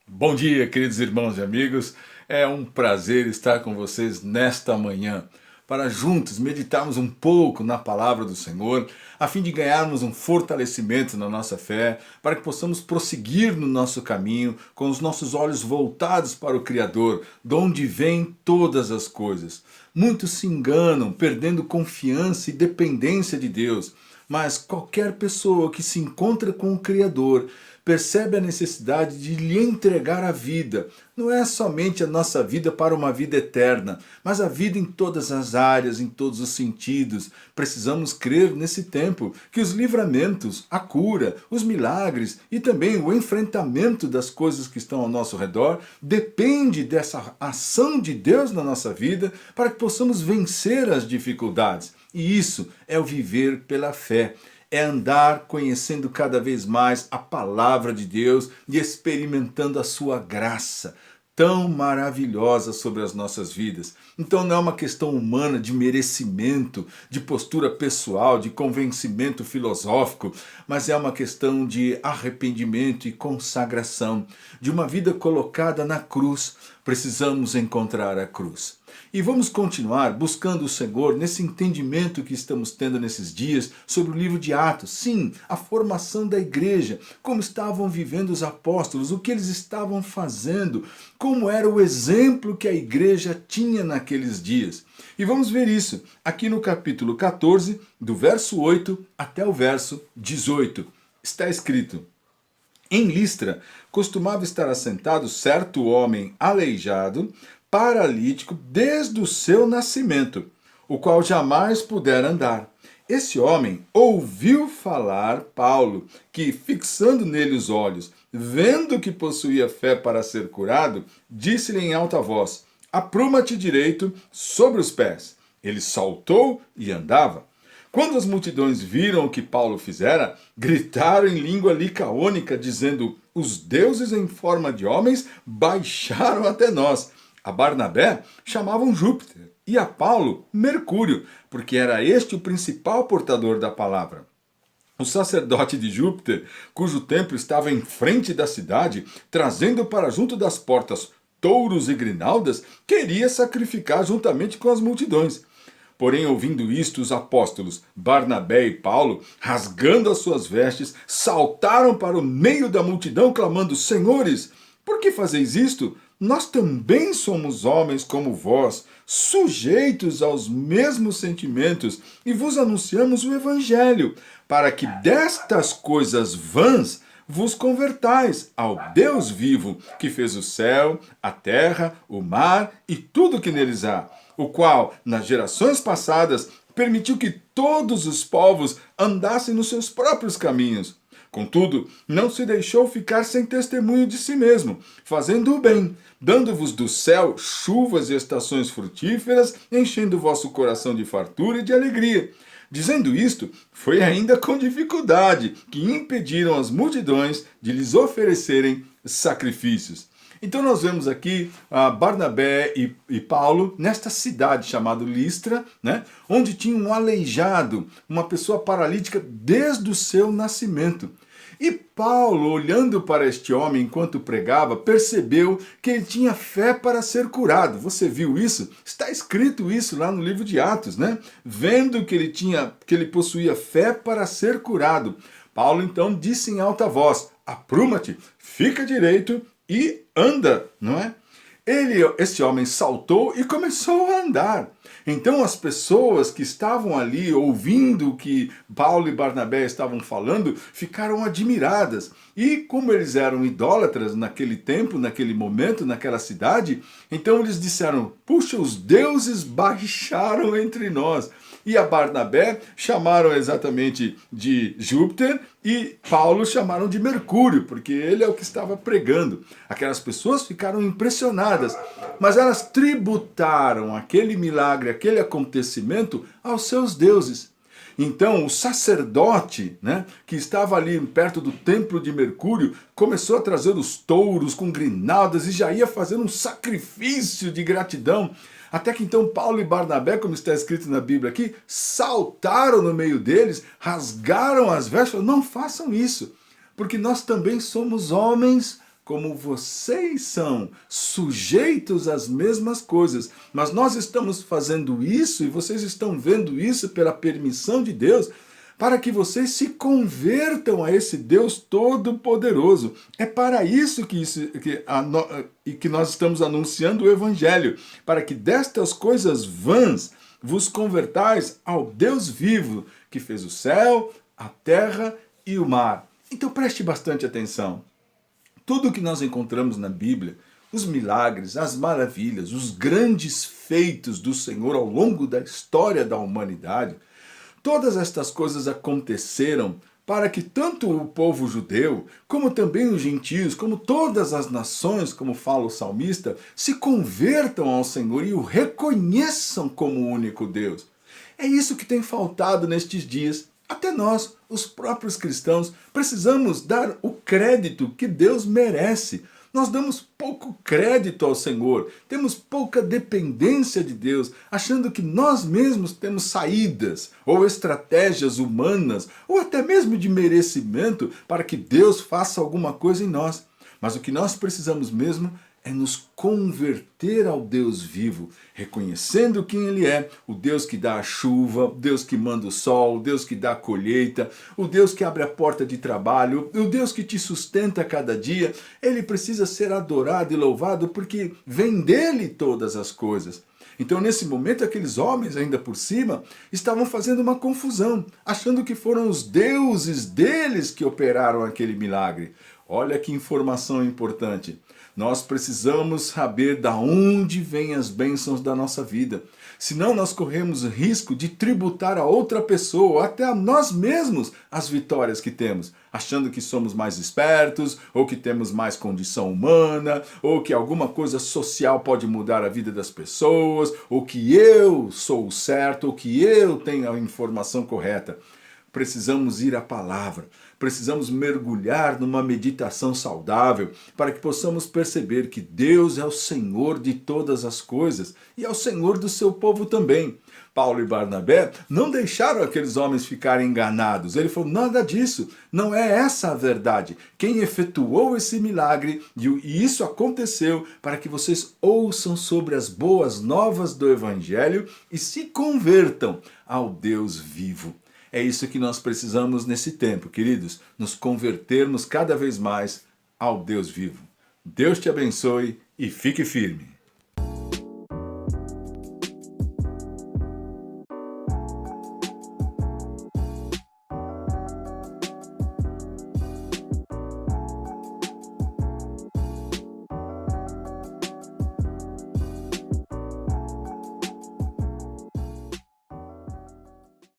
Bom dia, queridos irmãos e amigos. É um prazer estar com vocês nesta manhã, para juntos meditarmos um pouco na palavra do Senhor, a fim de ganharmos um fortalecimento na nossa fé, para que possamos prosseguir no nosso caminho com os nossos olhos voltados para o Criador, de onde vêm todas as coisas. Muitos se enganam, perdendo confiança e dependência de Deus, mas qualquer pessoa que se encontra com o Criador percebe a necessidade de lhe entregar a vida. Não é somente a nossa vida para uma vida eterna, mas a vida em todas as áreas, em todos os sentidos. Precisamos crer nesse tempo que os livramentos, a cura, os milagres e também o enfrentamento das coisas que estão ao nosso redor depende dessa ação de Deus na nossa vida para que possamos vencer as dificuldades. E isso é o viver pela fé. É andar conhecendo cada vez mais a palavra de Deus e experimentando a sua graça tão maravilhosa sobre as nossas vidas. Então não é uma questão humana de merecimento, de postura pessoal, de convencimento filosófico, mas é uma questão de arrependimento e consagração, de uma vida colocada na cruz. Precisamos encontrar a cruz. E vamos continuar buscando o Senhor nesse entendimento que estamos tendo nesses dias sobre o livro de Atos. Sim, a formação da igreja, como estavam vivendo os apóstolos, o que eles estavam fazendo, como era o exemplo que a igreja tinha naqueles dias. E vamos ver isso aqui no capítulo 14, do verso 8 até o verso 18. Está escrito: em Listra costumava estar assentado certo homem aleijado, paralítico desde o seu nascimento, o qual jamais pudera andar. Esse homem ouviu falar Paulo, que, fixando nele os olhos, vendo que possuía fé para ser curado, disse-lhe em alta voz: apruma-te direito sobre os pés. Ele saltou e andava. Quando as multidões viram o que Paulo fizera, gritaram em língua licaônica, dizendo: os deuses em forma de homens baixaram até nós. A Barnabé chamavam Júpiter e a Paulo Mercúrio, porque era este o principal portador da palavra. O sacerdote de Júpiter, cujo templo estava em frente da cidade, trazendo para junto das portas touros e grinaldas, queria sacrificar juntamente com as multidões. Porém, ouvindo isto, os apóstolos Barnabé e Paulo, rasgando as suas vestes, saltaram para o meio da multidão, clamando: senhores, por que fazeis isto? Nós também somos homens como vós, sujeitos aos mesmos sentimentos, e vos anunciamos o Evangelho, para que destas coisas vãs vos convertais ao Deus vivo, que fez o céu, a terra, o mar e tudo que neles há, o qual, nas gerações passadas, permitiu que todos os povos andassem nos seus próprios caminhos. Contudo, não se deixou ficar sem testemunho de si mesmo, fazendo o bem, dando-vos do céu chuvas e estações frutíferas, enchendo o vosso coração de fartura e de alegria. Dizendo isto, foi ainda com dificuldade que impediram as multidões de lhes oferecerem sacrifícios. Então nós vemos aqui Barnabé e Paulo nesta cidade chamada Listra, né, onde tinha um aleijado, uma pessoa paralítica desde o seu nascimento. E Paulo, olhando para este homem enquanto pregava, percebeu que ele tinha fé para ser curado. Você viu isso? Está escrito isso lá no livro de Atos, né? Vendo que ele possuía fé para ser curado. Paulo então disse em alta voz: apruma-te, fica direito e anda, não é? Esse homem saltou e começou a andar. Então as pessoas que estavam ali ouvindo o que Paulo e Barnabé estavam falando ficaram admiradas. E como eles eram idólatras naquele tempo, naquele momento, naquela cidade, então eles disseram: puxa, os deuses baixaram entre nós. E a Barnabé chamaram exatamente de Júpiter e Paulo chamaram de Mercúrio, porque ele é o que estava pregando. Aquelas pessoas ficaram impressionadas, mas elas tributaram aquele milagre, aquele acontecimento aos seus deuses. Então o sacerdote, né, que estava ali perto do templo de Mercúrio, começou a trazer os touros com grinaldas e já ia fazer um sacrifício de gratidão. Até que então Paulo e Barnabé, como está escrito na Bíblia aqui, saltaram no meio deles, rasgaram as vestes. Não façam isso, porque nós também somos homens como vocês são, sujeitos às mesmas coisas. Mas nós estamos fazendo isso e vocês estão vendo isso pela permissão de Deus, para que vocês se convertam a esse Deus Todo-Poderoso. É para isso que nós estamos anunciando o Evangelho, para que destas coisas vãs vos convertais ao Deus vivo, que fez o céu, a terra e o mar. Então preste bastante atenção. Tudo o que nós encontramos na Bíblia, os milagres, as maravilhas, os grandes feitos do Senhor ao longo da história da humanidade, todas estas coisas aconteceram para que tanto o povo judeu, como também os gentios, como todas as nações, como fala o salmista, se convertam ao Senhor e o reconheçam como o único Deus. É isso que tem faltado nestes dias. Até nós, os próprios cristãos, precisamos dar o crédito que Deus merece. Nós damos pouco crédito ao Senhor, temos pouca dependência de Deus, achando que nós mesmos temos saídas ou estratégias humanas, ou até mesmo de merecimento para que Deus faça alguma coisa em nós. Mas o que nós precisamos mesmo é nos converter ao Deus vivo, reconhecendo quem Ele é, o Deus que dá a chuva, o Deus que manda o sol, o Deus que dá a colheita, o Deus que abre a porta de trabalho, o Deus que te sustenta a cada dia. Ele precisa ser adorado e louvado porque vem dele todas as coisas. Então, nesse momento, aqueles homens, ainda por cima, estavam fazendo uma confusão, achando que foram os deuses deles que operaram aquele milagre. Olha que informação importante. Nós precisamos saber de onde vêm as bênçãos da nossa vida. Senão nós corremos o risco de tributar a outra pessoa, ou até a nós mesmos, as vitórias que temos, achando que somos mais espertos, ou que temos mais condição humana, ou que alguma coisa social pode mudar a vida das pessoas, ou que eu sou o certo, ou que eu tenho a informação correta. Precisamos ir à palavra, precisamos mergulhar numa meditação saudável para que possamos perceber que Deus é o Senhor de todas as coisas e é o Senhor do seu povo também. Paulo e Barnabé não deixaram aqueles homens ficarem enganados. Ele falou, nada disso, não é essa a verdade. Quem efetuou esse milagre, e isso aconteceu para que vocês ouçam sobre as boas novas do Evangelho e se convertam ao Deus vivo. É isso que nós precisamos nesse tempo, queridos, nos convertermos cada vez mais ao Deus vivo. Deus te abençoe e fique firme.